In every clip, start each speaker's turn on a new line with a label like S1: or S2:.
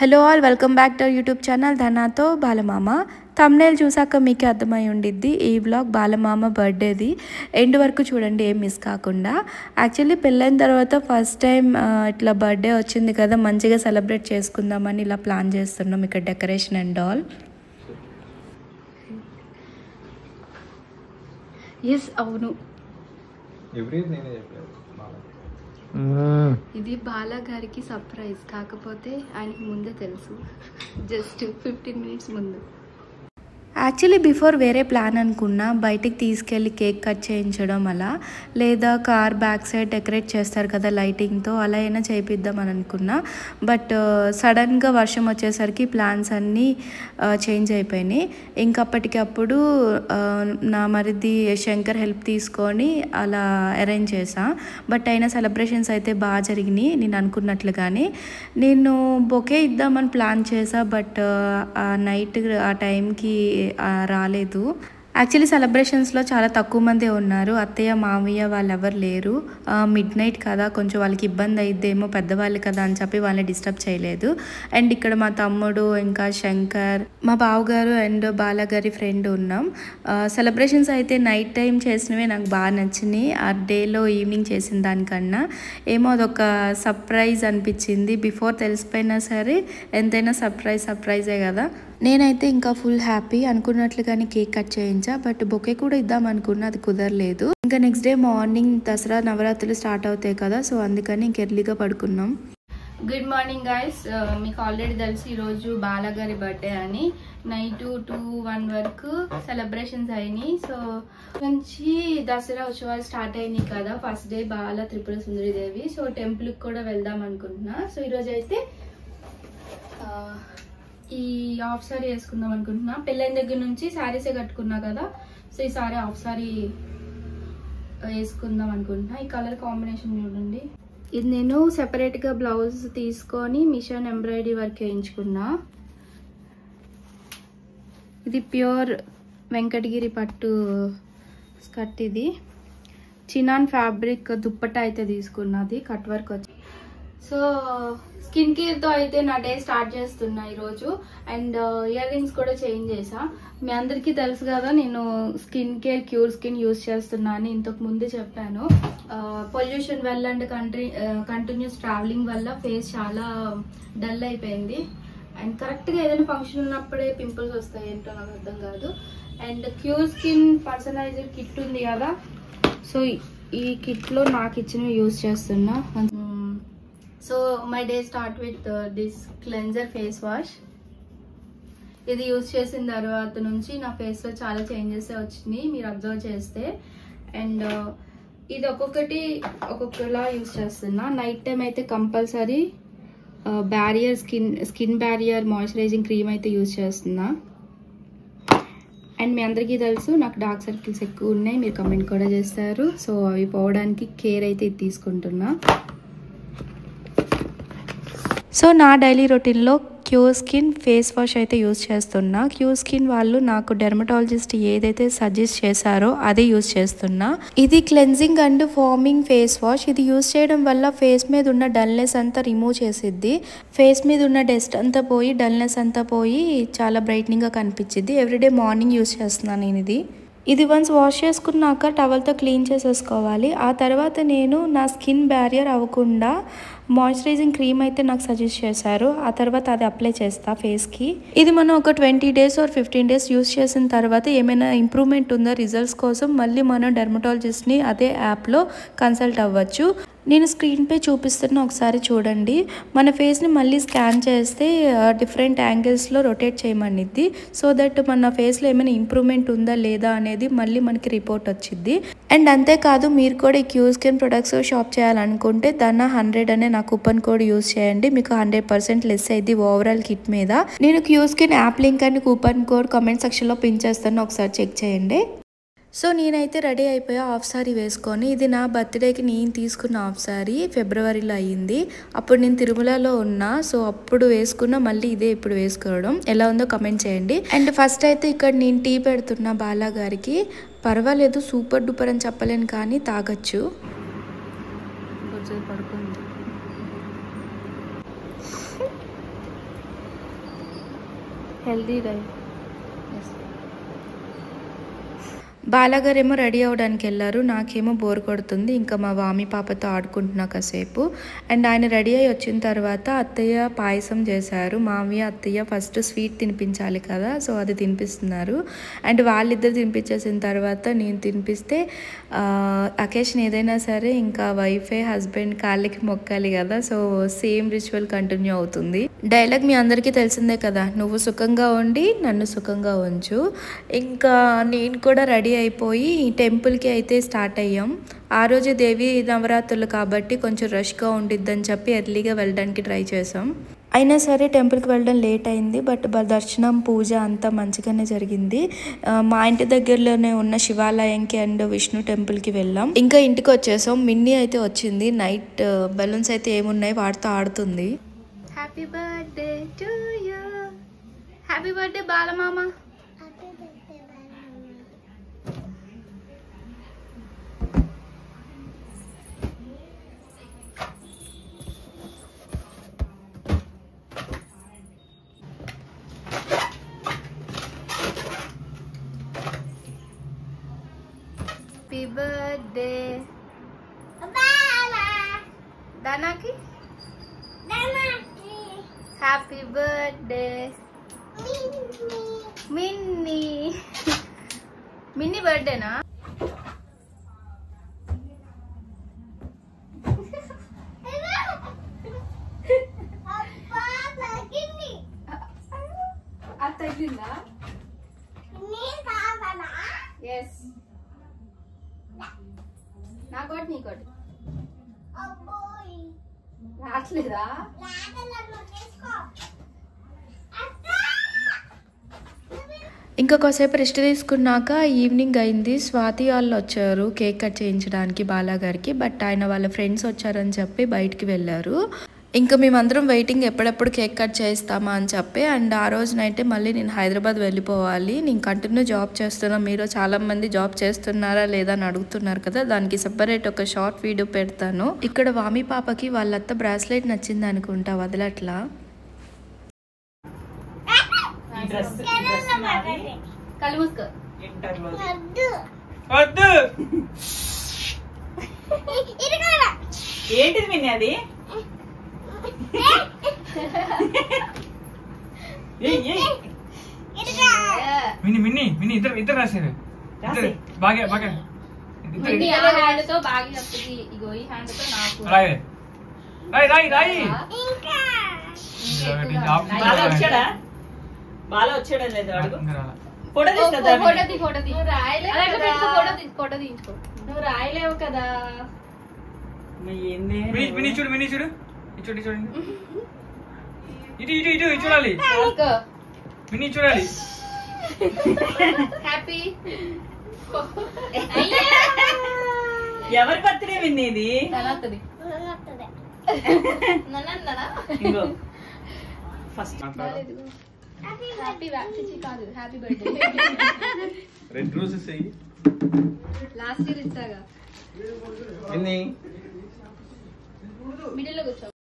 S1: Hello all, welcome back to YouTube channel ధనాతో Balamama. Thumbnail చూసాక మీకే అర్థమై ఉండిద్ది ఈ వ్లాగ్ బాలమామ బర్త్డేది. ఎండ్ వరకు చూడండి, ఏం మిస్ కాకుండా. యాక్చువల్లీ పెళ్ళైన తర్వాత ఫస్ట్ టైం ఇట్లా బర్త్డే వచ్చింది కదా, మంచిగా సెలబ్రేట్ చేసుకుందామని ఇలా ప్లాన్ చేస్తున్నాం. ఇక్కడ డెకరేషన్ అండ్ ఆల్. ఎస్, అవును, ఇది బాలా గారికి సర్ప్రైజ్. కాకపోతే ఆయనకి ముందే తెలుసు, జస్ట్ 15 మినిట్స్ ముందు. యాక్చువల్లీ బిఫోర్ వేరే ప్లాన్ అనుకున్నా, బయటికి తీసుకెళ్ళి కేక్ కట్ చేయించడం అలా, లేదా కార్ బ్యాక్ సైడ్ డెకరేట్ చేస్తారు కదా లైటింగ్తో, అలా అయినా చేయిద్దామని అనుకున్నా. బట్ సడన్గా వర్షం వచ్చేసరికి ప్లాన్స్ అన్నీ చేంజ్ అయిపోయినాయి. ఇంకప్పటికప్పుడు నా మరిది శంకర్ హెల్ప్ తీసుకొని అలా అరేంజ్ చేసా. బట్ అయినా సెలబ్రేషన్స్ అయితే బాగా జరిగినాయి నేను అనుకున్నట్లుగానే. నేను బొకే ఇద్దామని ప్లాన్ చేసా, బట్ ఆ నైట్ ఆ టైంకి రాలేదు. యాక్చువల్లీ సెలబ్రేషన్స్లో చాలా తక్కువ మందే ఉన్నారు. అత్తయ్య మామయ్య వాళ్ళు ఎవరు లేరు. మిడ్ నైట్ కదా, కొంచెం వాళ్ళకి ఇబ్బంది అయిద్దేమో, పెద్దవాళ్ళు కదా అని చెప్పి వాళ్ళని డిస్టర్బ్ చేయలేదు. అండ్ ఇక్కడ మా తమ్ముడు, ఇంకా శంకర్, మా బావగారు అండ్ బాలగారి ఫ్రెండ్ ఉన్నాం. సెలబ్రేషన్స్ అయితే నైట్ టైం చేసినవే నాకు బాగా నచ్చినాయి, ఆ డేలో ఈవినింగ్ చేసిన దానికన్నా. ఏమో అదొక సర్ప్రైజ్ అనిపించింది. బిఫోర్ తెలిసిపోయినా సరే ఎంతైనా సర్ప్రైజే కదా. నేనైతే ఇంకా ఫుల్ హ్యాపీ. అనుకున్నట్లుగానే కేక్ కట్ చేయించా, బట్ బొకే కూడా ఇద్దాం అనుకున్నా, అది కుదరలేదు. ఇంకా నెక్స్ట్ డే మార్నింగ్ దసరా నవరాత్రులు స్టార్ట్ అవుతాయి కదా, సో అందుకని ఇంక ఎర్లీగా పడుకున్నాం. Good morning guys. మీకు ఆల్రెడీ తెలుసు ఈరోజు బాలగారి బర్త్డే అని. నైట్ 2-1 వరకు సెలబ్రేషన్స్ అయినాయి. సో నుంచి దసరా ఉత్సవాలు స్టార్ట్ అయినాయి కదా. ఫస్ట్ డే బాల త్రిపుర సుందరి దేవి, సో టెంపుల్కి కూడా వెళ్దాం అనుకుంటున్నా. సో ఈరోజు అయితే ఈ హాఫ్ సారీ వేసుకుందాం అనుకుంటున్నా. పెళ్ళైన దగ్గర నుంచి శారీసే కట్టుకున్నా కదా, సో ఈ సారీ హాఫ్ సారీ వేసుకుందాం అనుకుంటున్నా. ఈ కలర్ కాంబినేషన్ చూడండి. ఇది నేను సెపరేట్గా బ్లౌజ్ తీసుకొని మిషన్ ఎంబ్రాయిడరీ వర్క్ వేయించుకున్నా. ఇది ప్యూర్ వెంకటగిరి పట్టు స్కర్ట్. ఇది చినాన్ ఫ్యాబ్రిక్ దుప్పట్టా అయితే తీసుకున్నది, కట్ వర్క్ వచ్చి. సో స్కిన్ కేర్తో అయితే నా డే స్టార్ట్ చేస్తున్నా ఈరోజు. అండ్ ఇయర్ రింగ్స్ కూడా చేంజ్ చేసా. మీ అందరికీ తెలుసు కదా, నేను skin care cure skin use చేస్తున్నా అని ఇంతకు ముందు చెప్పాను. పొల్యూషన్ వల్ల అండ్ కంటిన్యూస్ ట్రావెలింగ్ వల్ల ఫేస్ చాలా డల్ అయిపోయింది. అండ్ కరెక్ట్గా ఏదైనా ఫంక్షన్ ఉన్నప్పుడే పింపుల్స్ వస్తాయి, ఏంటో నాకు అర్థం కాదు. అండ్ క్యూర్ స్కిన్ పర్సనలైజర్ కిట్ ఉంది కదా, సో ఈ కిట్లో నాకు ఇచ్చినవి యూజ్ చేస్తున్నా. So my day start with this cleanser face wash. ఇది యూజ్ చేసిన తర్వాత నుంచి నా ఫేస్లో చాలా చేంజెస్ వచ్చినాయి, మీరు అబ్జర్వ్ చేస్తే. అండ్ ఇది ఒక్కొక్కలా యూజ్ చేస్తున్నా. నైట్ టైం అయితే compulsory barrier skin barrier moisturising cream అయితే యూజ్ చేస్తున్నా. అండ్ మీ అందరికీ తెలుసు నాకు డార్క్ సర్కిల్స్ ఎక్కువ ఉన్నాయి, మీరు కమెంట్ కూడా చేస్తారు. సో అవి పోవడానికి కేర్ అయితే ఇది తీసుకుంటున్నా. సో నా డైలీ రొటీన్లో క్యూర్ స్కిన్ ఫేస్ వాష్ అయితే యూజ్ చేస్తున్నా. క్యూర్ స్కిన్ వాళ్ళు నాకు డెర్మటాలజిస్ట్ ఏదైతే సజెస్ట్ చేశారో అదే యూజ్ చేస్తున్నా. ఇది cleansing and farming face wash. ఇది యూజ్ చేయడం వల్ల ఫేస్ మీద ఉన్న డల్నెస్ అంతా రిమూవ్ చేసిద్ది. ఫేస్ మీద ఉన్న డస్ట్ అంతా పోయి, డల్నెస్ అంతా పోయి చాలా బ్రైట్నింగ్గా కనిపించింది. ఎవ్రీడే మార్నింగ్ యూజ్ చేస్తున్నాను నేను ఇది వన్స్ వాష్ చేసుకున్నాక టవల్తో క్లీన్ చేసేసుకోవాలి. ఆ తర్వాత నేను నా స్కిన్ బ్యారియర్ అవ్వకుండా మాయిశ్చరైజింగ్ క్రీమ్ అయితే నాకు సజెస్ట్ చేశారు. ఆ తర్వాత అది అప్లై చేస్తా ఫేస్కి. ఇది మనం ఒక 20 days or 15 days యూస్ చేసిన తర్వాత ఏమైనా ఇంప్రూవ్మెంట్ ఉందా రిజల్ట్స్ కోసం మళ్ళీ మనం డెర్మటాలజిస్ట్ని అదే యాప్లో కన్సల్ట్ అవ్వచ్చు. నేను స్క్రీన్పై చూపిస్తున్న ఒకసారి చూడండి. మన ఫేస్ని మళ్ళీ స్కాన్ చేస్తే డిఫరెంట్ యాంగిల్స్లో రొటేట్ చేయమనిద్ది. సో దట్ మన ఫేస్లో ఏమైనా ఇంప్రూవ్మెంట్ ఉందా లేదా అనేది మళ్ళీ మనకి రిపోర్ట్ వచ్చింది. అండ్ అంతేకాదు, మీరు కూడా ఈ క్యూర్ స్కిన్ ప్రొడక్ట్స్ షాప్ చేయాలనుకుంటే ధన 100 అనే నా కూపన్ కోడ్ యూజ్ చేయండి. మీకు 100% లెస్ అయింది ఓవరాల్ కిట్ మీద. నేను క్యూర్ స్కిన్ యాప్ లింక్ అని కూపన్ కోడ్ కామెంట్ సెక్షన్లో పిన్ చేస్తాను, ఒకసారి చెక్ చేయండి. సో నేనైతే రెడీ అయిపోయా హాఫ్ సారీ వేసుకొని. ఇది నా బర్త్డేకి నేను తీసుకున్న హాఫ్ సారీ, ఫిబ్రవరిలో అయ్యింది. అప్పుడు నేను తిరుమలలో ఉన్నా, సో అప్పుడు వేసుకున్నా. మళ్ళీ ఇదే ఇప్పుడు వేసుకోవడం. ఎలా ఉందో కమెంట్ చేయండి. అండ్ ఫస్ట్ అయితే ఇక్కడ నేను టీ పెడుతున్నా బాలా గారికి. పర్వాలేదు, సూపర్ డూపర్ అని చెప్పలేను కానీ తాగొచ్చు. పడుకుంది. Healthy diet. బాలాగారేమో రెడీ అవ్వడానికి వెళ్ళారు. నాకేమో బోర్ కొడుతుంది, ఇంకా మా వామి పాపతో ఆడుకుంటున్నా కాసేపు. అండ్ ఆయన రెడీ అయ్యి వచ్చిన తర్వాత అత్తయ్య పాయసం చేశారు. మామయ్య అత్తయ్య ఫస్ట్ స్వీట్ తినిపించాలి కదా, సో అది తినిపిస్తున్నారు. అండ్ వాళ్ళిద్దరు తినిపించేసిన తర్వాత నేను తినిపిస్తే అకేషన్ ఏదైనా సరే ఇంకా వైఫే హస్బెండ్ కాళ్ళకి మొక్కాలి కదా, సో సేమ్ రిచువల్ కంటిన్యూ అవుతుంది. డైలాగ్ మీ అందరికీ తెలిసిందే కదా, నువ్వు సుఖంగా ఉండి నన్ను సుఖంగా ఉంచు. ఇంకా నేను కూడా రెడీ అయిపోయి టెంపుల్కి అయితే స్టార్ట్ అయ్యాం. ఆ రోజు దేవి నవరాత్రులు కాబట్టి కొంచెం రష్గా ఉండిద్దని చెప్పి ఎర్లీగా వెళ్ళడానికి ట్రై చేసాం. అయినా సరే టెంపుల్కి వెళ్ళడం లేట్ అయింది, బట్ దర్శనం పూజ అంతా మంచిగానే జరిగింది. మా ఇంటి దగ్గరలోనే ఉన్న శివాలయంకి అండ్ విష్ణు టెంపుల్కి వెళ్ళాం. ఇంకా ఇంటికి వచ్చేసాం. మిన్నీ అయితే వచ్చింది. నైట్ బెలూన్స్ అయితే ఏమున్నాయి వాటితో ఆడుతుంది. Happy birthday to you, happy birthday Balamama. Happy birthday దానాకి, హ్యాపీ బర్త్డే మిన్నీ. మిన్నీ బర్త్డేనా? అది తగ్గిందా? ఎస్, నాకోటి నీకోటి రావట్లేదా? ఇంకా కాసేపు రెస్ట్ తీసుకున్నాక ఈవినింగ్ అయింది. స్వాతి వాళ్ళు వచ్చారు కేక్ కట్ చేయించడానికి బాలాగారికి, బట్ ఆయన వాళ్ళ ఫ్రెండ్స్ వచ్చారని చెప్పి బయటికి వెళ్ళారు. ఇంకా మేమందరం వెయిటింగ్ ఎప్పుడెప్పుడు కేక్ కట్ చేస్తామా అని చెప్పి. అండ్ ఆ రోజునైతే మళ్ళీ నేను హైదరాబాద్ వెళ్ళిపోవాలి. నేను కంటిన్యూ జాబ్ చేస్తున్నాను. మీరు చాలామంది జాబ్ చేస్తున్నారా లేదా అని అడుగుతున్నారు కదా, దానికి సెపరేట్ ఒక షార్ట్ వీడియో పెడతాను. ఇక్కడ వామి పాపకి వాళ్ళత్త బ్రాస్లెట్ నచ్చింది అనుకుంటా, వదలట్లా.
S2: ఏంటిది మిన్ని అది?
S3: మిన్ని మిన్ని మిన్ని ఇద్దరు ఇద్దరు రాశారు. బాగా బాగా రాయి రాయి రాయి రాయి.
S2: బాగా వచ్చాడా? బాగా వచ్చాడా లేదు అడుగు. ఫోటో తీసుకో,
S1: నువ్వు రాయలేవు కదా.
S3: మినీ చూడు, మినీ చూడు, చూడు చూడండి, ఇటు ఇటు ఇటు చూడాలి, మినీ చూడాలి.
S1: హ్యాపీ
S2: ఎవరి బర్త్డే విన్ని ఇది? First
S1: happy birthday.
S3: Red roses
S1: last year ఇచ్చాగా.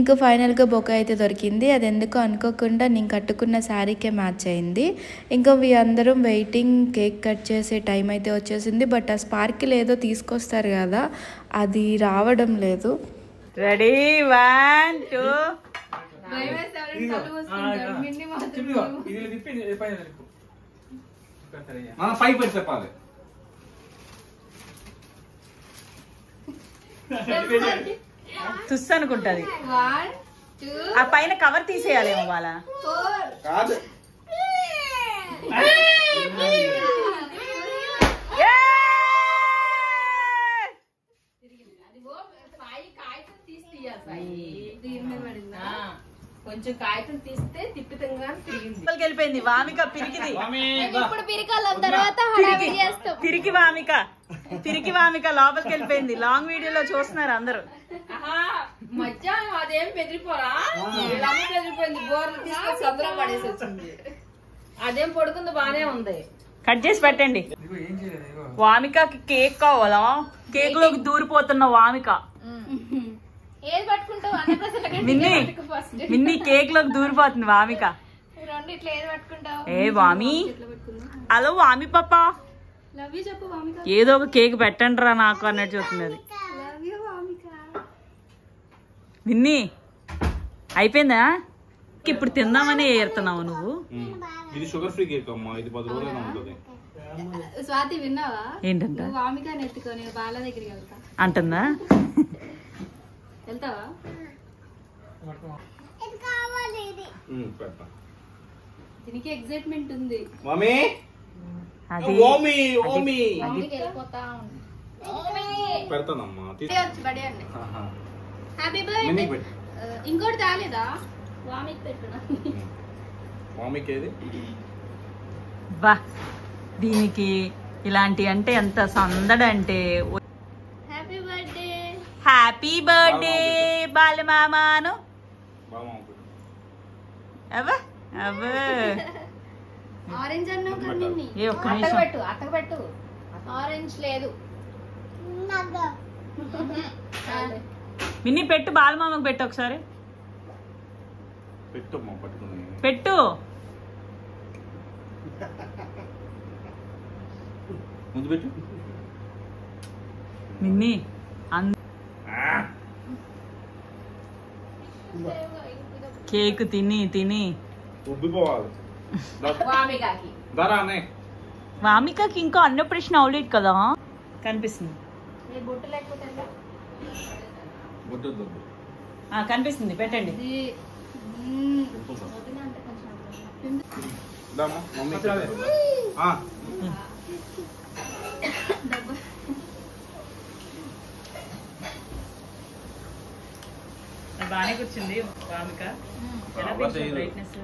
S1: ఇంకా ఫైనల్గా బొకే అయితే దొరికింది. అది ఎందుకో అనుకోకుండా నేను కట్టుకున్న శారీకే మ్యాచ్ అయింది. ఇంకా అందరం వెయిటింగ్, కేక్ కట్ చేసే టైం అయితే వచ్చేసింది. బట్ ఆ స్పార్కిల్ ఏదో తీసుకొస్తారు కదా, అది రావడం లేదు.
S2: రెడీ 1 2
S3: చెప్పాలి.
S2: తుస్సు అనుకుంటది. ఆ పైన కవర్ తీసేయాలేమో వాళ్ళ.
S1: కొంచెం కాగితం తీస్తే తిప్పుతంగా తిరిగింది,
S2: వెళ్ళిపోయింది. వామిక పిరికిది. పిరికి వామిక, పిరికి వామిక లోపలికి వెళ్ళిపోయింది. లాంగ్ వీడియోలో చూస్తున్నారు అందరు.
S1: మధ్య అదేం బెదిరిపోరా, బెదిరిపోయింది. బోర్లు తీసుకొని సబ్బులో పడేసి వచ్చింది. అదేం పడుకుంది, బానే ఉంది.
S2: కట్ చేసి పెట్టండి. వామికకి కేక్ కావాలా? కేక్ లోకి దూరిపోతున్న వామిక.
S1: ఏది పట్టుకుంటావు?
S2: మిన్ని కేక్ లోకి దూరిపోతుంది వామిక. ఏ వామి, హలో వామి పాప, ఏదో ఒక కేక్ పెట్టండి రా నాకు అన్నట్టు చూస్తుంది అది. నిన్ని అయిపోయిందా? ఇప్పుడు తిందామని ఏరుతున్నావు నువ్వు.
S4: ఇది షుగర్ ఫ్రీ కేక్ అమ్మా, ఇది 10 రోజులైనా ఉంటుంది.
S1: స్వాతి విన్నావా?
S2: ఏంటంట
S1: వామికాని ఎత్తుకొని బాల దగ్గరికి వెళ్తా
S2: అంటుందా?
S1: వెళ్తావా? దీనికి ఎక్సైట్మెంట్ ఉంది.
S4: మమ్మీ
S2: అది
S4: ఓమి ఓమి
S1: వెళ్ళిపోతా
S4: పెడతానమ్మా.
S1: బడే అండి. Happy birthday. ఇంకోటి తాలేదా? వామికి పెట్టున్నా.
S4: మమ్మీకి ఏది?
S2: బా, దీనికి ఇలాంటి అంటే ఎంత సందడంటే.
S1: Happy birthday.
S2: హ్యాపీ బర్త్డే బాలమామాను. అవ్వ అవ్వ,
S1: ఆరెంజ్ అన్నావు కానీ
S2: ఏ ఒక్క నిమిషం.
S1: అత్తకు పెట్టు. ఆరెంజ్ లేదు.
S2: మిన్ని పెట్టు, బాలమామకు పెట్టు ఒకసారి.
S4: పెట్టమ్మా పట్టుకుని
S2: పెట్టు.
S4: ముందు పెట్టు.
S2: మిన్ని కేక్ తిని తిని
S4: ఉబ్బిపోవాలి. దరానే
S2: వామికకి ఇంకా అన్నప్రశ్న అవలేదు కదా. కనిపిస్తుంది, కనిపిస్తుంది, పెట్టండి. బాగానే కూర్చుంది వామిక. ఎలా పెంచావు బ్రైట్నెస్?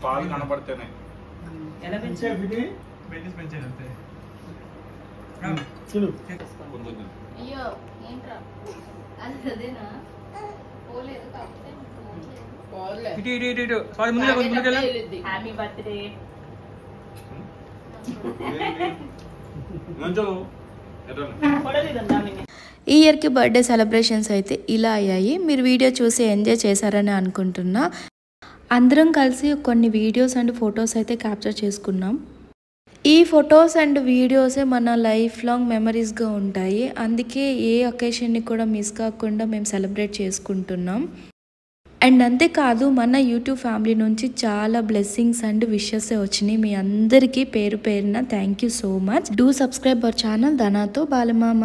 S4: పాలు కనబడితేనే.
S2: ఎలా పెంచావు?
S1: అయ్యో ఏంట్రా అదేనా? పోలేదు హ్యాపీ బర్త్డే. ఈ ఇయర్కి బర్త్డే సెలబ్రేషన్స్ అయితే ఇలా అయ్యాయి. మీరు వీడియో చూసి ఎంజాయ్ చేశారని అనుకుంటున్నా. అందరం కలిసి కొన్ని వీడియోస్ అండ్ ఫొటోస్ అయితే క్యాప్చర్ చేసుకున్నాం. ఈ ఫొటోస్ అండ్ వీడియోసే మన లైఫ్ లాంగ్ మెమరీస్గా ఉంటాయి. అందుకే ఏ ఒకేషన్ని కూడా మిస్ కాకుండా మేము సెలబ్రేట్ చేసుకుంటున్నాం. అండ్ అంతేకాదు, మన యూట్యూబ్ ఫ్యామిలీ నుంచి చాలా బ్లెస్సింగ్స్ అండ్ విషెస్ వచ్చినాయి. మీ అందరికీ పేరు పేరున thank you so much. Do subscribe our channel ధనాతో బాలమామ.